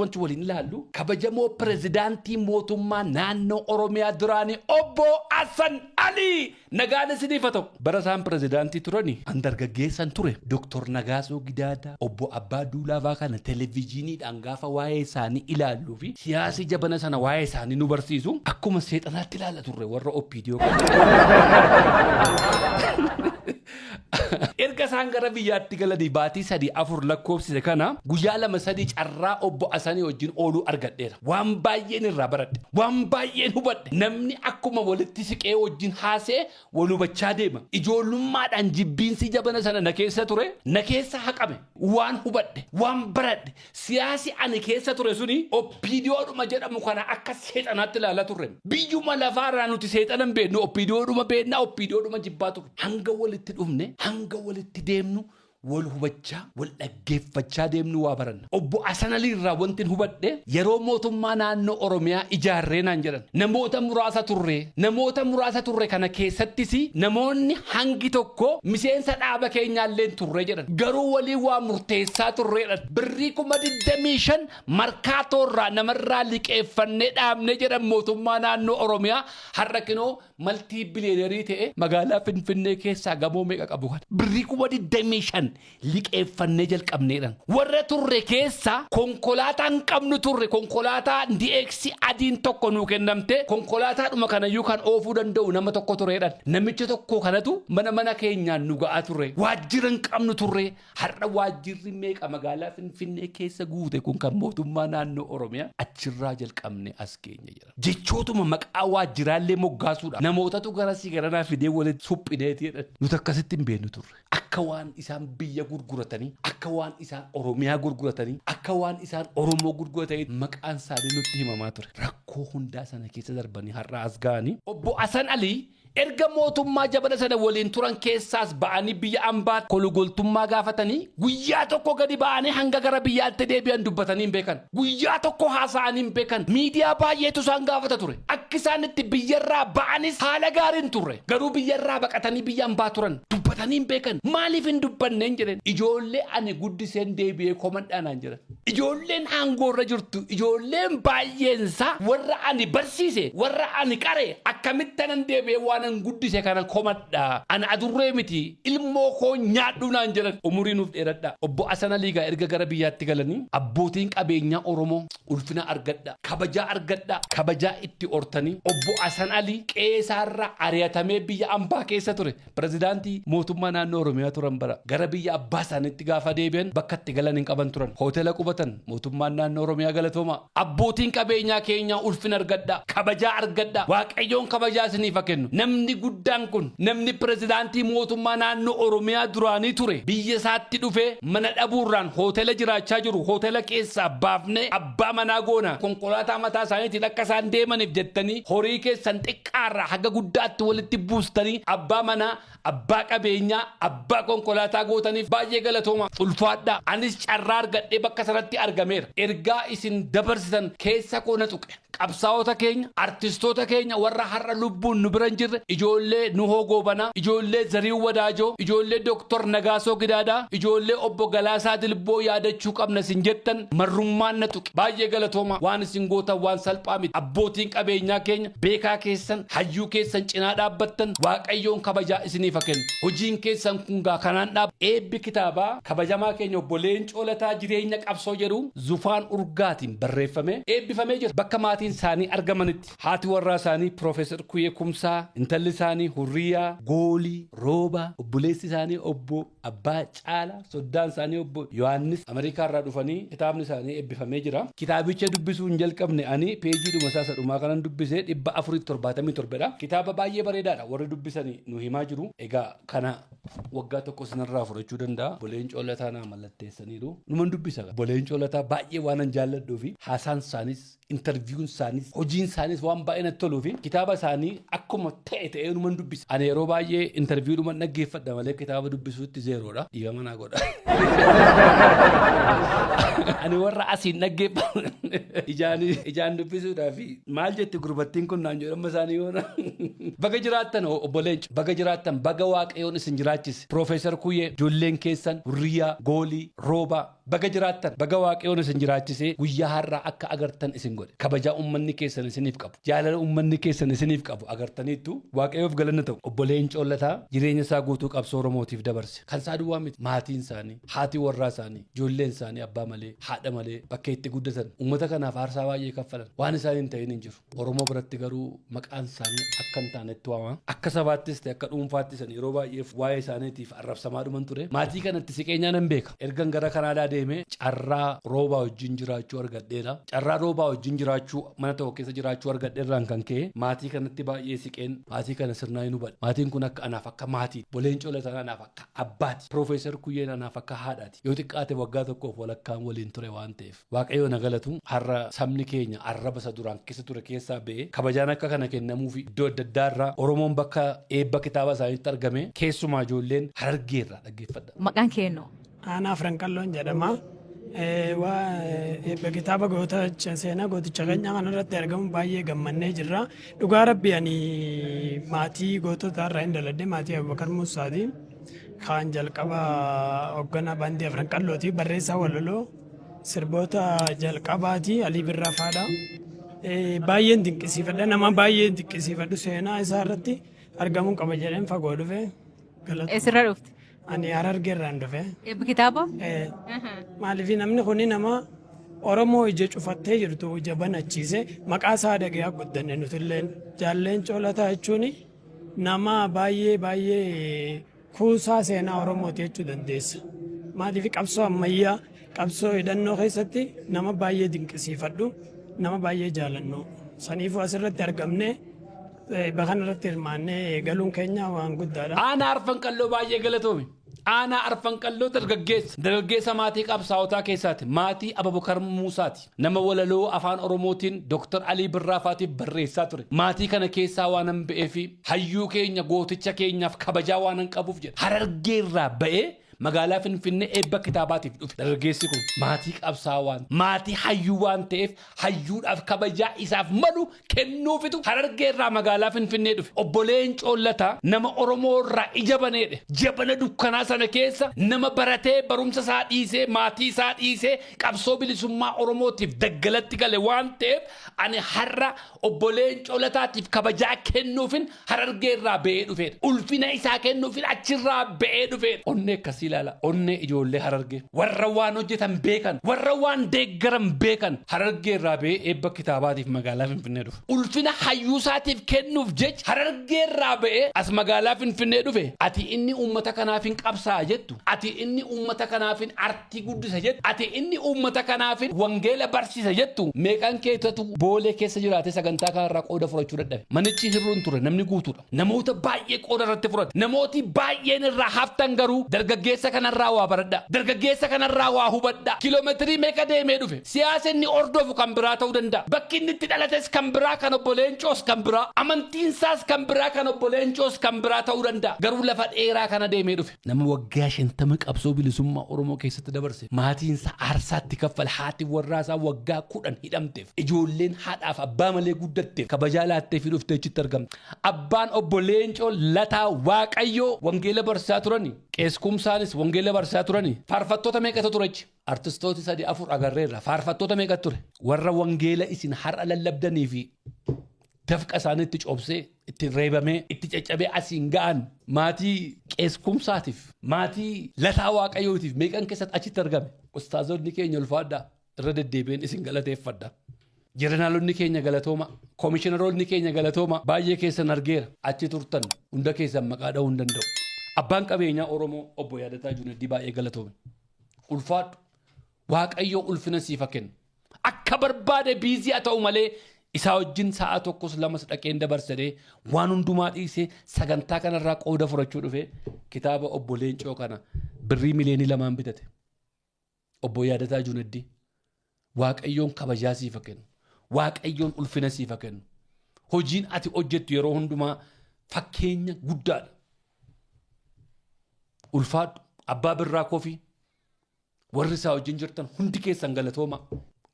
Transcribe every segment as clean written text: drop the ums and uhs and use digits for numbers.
wanti waliin ilaallu kabajamoo pirezidaantii mootummaa naannoo Oromiyaa duraanii obbo Hassan Ali nagaadha siniif ta'u. Bara isaan pirezidaantii turani andargaggeessan ture Dr. Nagaasoo Gidaadaa obbo Abbaa Duulaafaa kana televiziyooniidhaan gaafa waa'ee isaanii ilaallu fi siyaasi jabana sana waa'ee isaanii nu barsiisu akkuma seexanaatti ilaala turre warra OPDO. Erga isaan gara biyyaatti galanii baatii 3-4 lakkoofsise kana guyyaa 2-3 carraa obbo Hasanii wajjin ooluu argadheera. Waan baay'een irraa baradhe. Waan baay'een hubadhe. Namni akkuma walitti siqee wajjin haasee wal hubachaa deema. Ijoollummaadhaan jibbiinsi jabana sana na keessa ture. Na keessa haqame. Waan hubadhe. Waan baradhe. Siyaasi ani keessa ture suni OPDOodhuma jedhamu kana akka seexanaatti ilaalaa turre. Biyyuma lafaarraa nuti seexanan beeknu OPDOodhuma beekna OPDOodhuma jibbaa turre. Hanga walitti dhufne hanga walitti deemnu wal hubachaa wal dhaggeeffachaa deemnu waa baranna. Obbo Hassan Ali irraa wanti hubadhe yeroo mootummaa naannoo Oromiyaa ijaarree naan jedhan namoota muraasa turre kana keessattis namoonni hangi tokko miseensa dhaaba keenyaallee turre jedhan garuu walii waa murteessaa turreedha. Birrii 25 markaatoorraa namarraa liqeeffannee dhaabne jedhan mootummaa naannoo Oromiyaa har'a kinoo maltii biliyoonerii ta'e magaalaa Finfinnee keessaa gamoo meeqa qabu kan birrii 25 liqeeffannee jalqabneedhaan warra turre keessa konkolaataan qabnu turre konkolaataa DX adiin tokko nuu kennamte konkolaataadhuma kanayyuu kan oofuu danda'u nama tokko tureedhaan namicha tokko kanatu mana keenyaan nu ga'aa turre waajjiran qabnu turre har'a waajjirri meeqa magaalaa Finfinnee keessa guute kun kan mootummaa naannoo Oromiyaa achirraa jalqabne as keenya jira jechootuma maqaa waajjiraallee moggaasuudha namootatu garasii garanaa fidee walitti suphineetiidhaan nuti akkasitti hin beeknu turre akka waan isaan biyya gurguratanii akka waan isaan Oromiyaa gurguratanii akka waan isaan Oromoo gurguratanii maqaan isaanii nutti himamaa ture rakkoo hundaa sana keessa darbanii har'a as ga'anii obbo Hassan Ali erga mootummaa jabana sana waliin turan keessaas ba'anii biyya ambaatti kolugoltummaa gaafatanii guyyaa tokko gadi ba'anii hanga gara biyyaatti deebi'an dubbatanii hin beekan guyyaa tokko haasa'anii hin beekan miidiyaa baay'eetu isaan gaafata ture akka isaan itti biyyarraa ba'anis haala gaariin turre garuu biyyarraa baqatanii biyya ambaa turan dubbatanii hin beekan maaliif hin dubbanneen jedhan ijoollee ani guddiseen deebi'ee komadhaanaan jedhan ijoolleen aangoorra jirtu ijoolleen baay'eensa warra ani barsiise warra ani qare akkamittan deebi'ee waan an guddise kana komadha ana adurree miti ilmoo koo nyaadhu naan jedhan umuriin nuuf dheeradha. Obbo Hassan Ali gaa erga gara biyyaatti galanii abbootiin qabeenyaa Oromoo ulfina argadha kabajaa argadha kabajaa itti hortanii obbo Hassan Ali qeesaarra ari'atamee biyya ambaa keessa ture pirezidaantii mootummaa naannoo Oromiyaa turan bara gara biyya abbaa isaaniitti gaafa deebi'an bakka itti galan hin qaban turan hoteela qubatan mootummaan naannoo Oromiyaa galatooma abbootiin qabeenyaa keenya ulfina argadha kabajaa argadha waaqayyoon kabajaa isiniif kennu namni guddaan kun namni pirezidaantii mootummaa naannoo Oromiyaa duraanii ture biyya isaatti dhufe mana dhabuurraan hoteela jiraachaa jiru hoteela keessaa baafne abbaa manaa goona konkolaataa mataa isaaniitiin akka isaan deemaniif jettanii horii keessan xiqqaarraa haga guddaatti walitti buustanii abbaa manaa abbaa qabeenyaa abbaa konkolaataa gootaniif baay'ee galatooma ulfaadha anis carraa argadhee bakka sanatti argameera ergaa isin dabarsitan keessa koona tuqe qabsaa'ota keenya artistoota keenya warra har'a lubbuun nu biran jirre ijoollee Nuhoo Goobanaa ijoollee Zarii Wadaajoo ijoollee Dr. Nagaasoo Gidaadaa ijoollee obbo Galaasaa Dilboo yaadachuu qabna sin jettan marrummaan na tuqe baay'ee galatooma waan isin gootan waan salphaa miti abbootiin qabeenyaa keenya beekaa keessan hayyuu keessan cinaa dhaabbattan waaqayyoon kabajaa isiniif kennu hojiin keessan kun gaa kanaan dhaab eebbi kitaabaa kabajamaa keenya obbo Leencoo Lataa jireenya qabsoo jedhu Zufaan Urgaatiin barreeffame eebbifamee jira bakka maatiin isaanii argamanitti haati warraa isaanii Profeesar Kuyee Kumsaa intalli isaanii Hurriyaa Goolii Rooba obboleessi isaanii obbo Abbaa Caalaa soddaan isaanii obbo Yohaannis Ameerikaa irraa dhufanii kitaabni isaanii eebbifamee jira kitaabicha dubbisuu hin jalqabne ani peejii dhuma isaa dhumaa kanan dubbisee 477 dha kitaaba baay'ee bareedaadha warri dubbisanii nu himaa jiru egaa kana waggaa tokko sanarraa fudhachuu danda'a boleen coolataa naa mallatteessaniiru numan dubbisa boleen coolataa baay'ee waanan jaalladhuu fi haasaan isaanis interviewun isaanis hojiin isaanis waan baay'ee natti toluu fi kitaaba isaanii akkuma ta'e numan dubbisa ani yeroo baay'ee interview dhuman dhaggeeffadha malee kitaaba dubbisuutti zeeroodha dhiiba manaa godha ani warra asiin dhaggeeffadha ijaan dubbisuudhaa fi maal jetti gurbattiin kun naan jedhama isaanii yoona. Baga jiraattan obbo Leenco baga jiraattan baga waaqayyoon isin jiraachise Profeesar Kuyyee ijoolleen keessan Hurriyaa Goolii Roobaa baga jiraattan baga waaqayyoon isin jiraachise guyyaa har'aa akka agartan isin godhe kabajaa uummanni keessan isiniif qabu jaalala uummanni keessan isiniif qabu agartaniittu waaqayyoof galanna ta'u. Obbo Leencoo Lataa jireenya isaa guutuu qabsoo Oromootiif dabarse kan isaa duwwaa miti maatiin isaanii haati warraa isaanii ijoolleen isaanii abbaa malee haadha malee bakka itti guddatan uummata kanaaf aarsaa baay'ee kaffalan waan isaan hin ta'in hin jiru. Oromoo biratti garuu maqaan isaanii akka hin taanetti waama akka sabaattis ta'e akka dhuunfaattis yeroo baay'eef waa'ee isaaniitiif arrabsamaa dhuman ture. Maatii kanatti siqeenyaan hin beeka ergan gara Kanaadaa deemee carraa roobaa wajjin jiraachuu argadheera. Carraa roobaa wajjin jiraachuu mana tokko keessa jiraachuu argadheerraan kan ka'e maatii kanatti baay'ee siqeen maatii kana sirnaa hin hubadhe. Maatiin kun akka anaaf akka maatii Leencoo Lataa anaaf akka abbaati Profeesar Kuyyeen anaaf akka haadhaati yoo xiqqaate waggaa tokkoof walakkaan waliin ture waan ta'eef waaqayyo na galatu har'a sabni keenya arraba isa duraan keessa ture keessaa ba'ee kabajaan akka kana kennamuufi iddoo adda addaa irraa Oromoon bakka eebba kitaaba isaaniitti argame keessumaa ijoolleen Harargeerraa dhaggeeffadha. Maqaan keenno? Aanaa Franqalloon jedhama. Eebba kitaaba gooticha seenaa gooticha keenya kanarratti argamu baay'ee gammannee jirra. Dhugaa rabbi ani maatii gootota irraa hin daladde maatii Abubakar Muusaati. Kaan jalqaba hoogganaa baandii Franqallooti barreessaa walaloo sirboota jalqabaati Alii Birraa faadha. Baay'een dinqisiifadha nama baay'ee dinqisiifadhu seenaa isaa irratti argamuu qaba jedheen fagoo dhufe. Eessirraa dhufte? Ani Harargeerraan dhufe. Eebbi kitaaba? Maaliif namni kun nama Oromoo ija cufattee jirtu ija banachiise maqaa isaa dhagee guddanne nutilleen Leencoo Lataa jechuun nama baay'ee kuusaa seenaa Oromooti jechuu dandeessa. Maaliif qabsoo ammayyaa qabsoo hidhannoo keessatti nama baay'ee dinqisiifadhu nama baay'ee jaalannu saniifuu asirratti argamne bakka irratti hirmaannee galuun keenya waan guddaadha. Aanaa Arfanqalloo baay'ee galatoome. Aanaa Arfanqalloo dargaggeessa maatii qabsaa'otaa keessaati. Maatii Abubakar Muusaati. Nama walaloo afaan Oromootiin Dr. Alii Birraafaatiif barreessaa ture. Maatii kana keessaa waan hin ba'eefi hayyuu keenya gooticha keenyaaf kabajaa waan hin qabuuf jedha. Harargeerraa ba'ee magaalaa Finfinnee eebba kitaabaatiif dhufe. Dargaggeessi kun maatii qabsaa'aa maatii hayyuu waan ta'eef hayyuudhaaf kabajaa isaaf malu kennuufitu Harargeerraa magaalaa Finfinnee dhufe. Obbo Leencoo Lataa nama Oromoorraa ija baneedhe. Jabana dukkanaa sana keessa nama baratee barumsa isaa dhiisee maatii isaa dhiisee qabsoo bilisummaa Oromootiif daggalatti gale waan ta'eef ani har'a Obbo Leencoo Lataatiif kabajaa kennuufin Harargeerraa ba'ee dhufeedha. Ulfina isaa kennuufin achirraa ba'ee dhufeedha. Onnee akkasii onnee ijoollee Harargee warra waan hojjetan beekan warra waan deeggaran beekan Harargeerraa ba'ee eebba kitaabaatiif magaalaa Finfinnee dhufe. Ulfina hayyuusaatiif kennuuf jecha Harargeerraa ba'ee as magaalaa Finfinnee dhufe. Ati inni uummata kanaaf hin qabsaa'a jettu. Ati inni uummata kanaaf hin artii guddisa jettu. Ati inni uummata kanaaf hin wangeela barsiisa jettu. Meeqaan keessattuu boolee keessa jiraate sagantaa kanarraa qooda fudhachuu dadhabe. Manichi hirruun ture namni guutuudha. Namoota baay'ee qooda irratti fudhate. Namooti baay'een irraa haftan garuu dargaggeessa kanarraa waa baradha. Dargaggeessa kanarraa waa hubadha. Kiiloomeetirii meeqa deemee dhufe? Siyaasa inni ordofu kan biraa ta'uu danda'a. Bakki inni itti dhalates kan biraa kan Obbo Leencoos kan biraa. Amantiinsaas kan biraa kan Obbo Leencoos kan biraa ta'uu danda'a. Garuu lafa dheeraa kana deemee dhufe. Nama waggaa 50 qabsoo bilisummaa Oromoo keessatti dabarse. Maatiinsa aarsaatti kaffale haati warraasaa waggaa 10 hidhamteef. Ijoolleen haadhaaf abbaa malee guddatteef kabajaa laattee fi dhuftee achitti argamte. Abbaan Obbo Leencoo Lataa Waaqayyoo wangeela barsiisaa turani. Qeeskumsaanis wangeela barsiisaa turani. Faarfattoota meeqatu ture? Artistooti 3-4 agarreerra. Faarfattoota meeqatu ture? Warra wangeela isin har'a lallabdanii fi dafqa isaaniitti coobsee itti reebamee itti caccabee asiin ga'an maatii qeeskumsaatiif maatii Lataa Waaqayyootiif meeqan keessatti achitti argame. Ustaazonni keenya ulfaadhaa irra deddeebiin isin galateeffadha. Jeneraalonni keenya galatooma. Koomishiinaroonni keenya galatooma. Baay'ee keessan argeera. Achi turtan hunda keessan maqaa dha'uu hin danda'u. Abbaan qabeenyaa Oromoo obbo Yaadataa Junaddii baay'ee galatoome. Ulfaadhu Waaqayyoo ulfina siifa kenna. Akka barbaade biizii haa ta'u malee isaa wajjin sa'a tokkos lamas dhaqeen dabarsadee waan hundumaa dhiisee sagantaa kanarraa qooda fudhachuu dhufe kitaaba obbo Leencoo kana birrii miliyoonii 2 bitate. Obbo Yaadataa Junaddii Waaqayyoon kabajaa siifa kennu. Waaqayyoon ulfina siifa kennu. Hojiin ati hojjettu yeroo hundumaa fakkeenya guddaadha. Ulfaadhu abbaa birraa kofii warri isaa wajjin jirtan hundi keessan galatooma.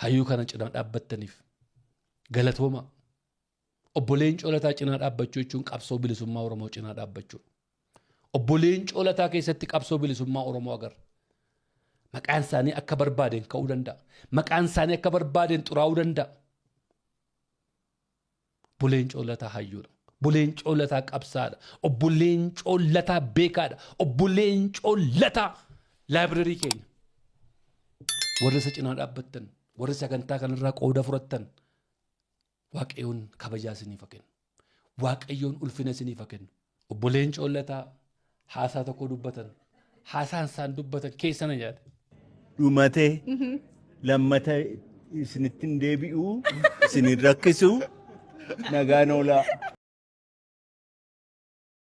hayyuu kana cinaa dhaabbattaniif galatooma. Obboleen coolataa cinaa dhaabbachuu jechuun qabsoo bilisummaa Oromoo cinaa dhaabbachuu. Obboleen coolataa keessatti qabsoo bilisummaa Oromoo agarra. Maqaan isaanii akka barbaadeen ka'uu danda'a. Maqaan isaanii akka barbaadeen xuraa'uu danda'a. Obboleen coolataa hayyuudha. Obboleen coolataa qabsaadha. Obboleen coolataa beekaadha. Obboleen coolataa laayibireerii keenya. Warra isa cinaa dhaabbattan, warra sagantaa kanarraa qooda fudhattan, Waaqayyoon kabajaa isiniif haa kennu. Waaqayyoon ulfina isiniif haa kennu. Obboleen coolataa haasaa tokko dubbatan. Haasaan isaan dubbatan keessana yaada. Dhumatee lammata isinittiin deebi'uu isin rakkisu nagaan oolaa.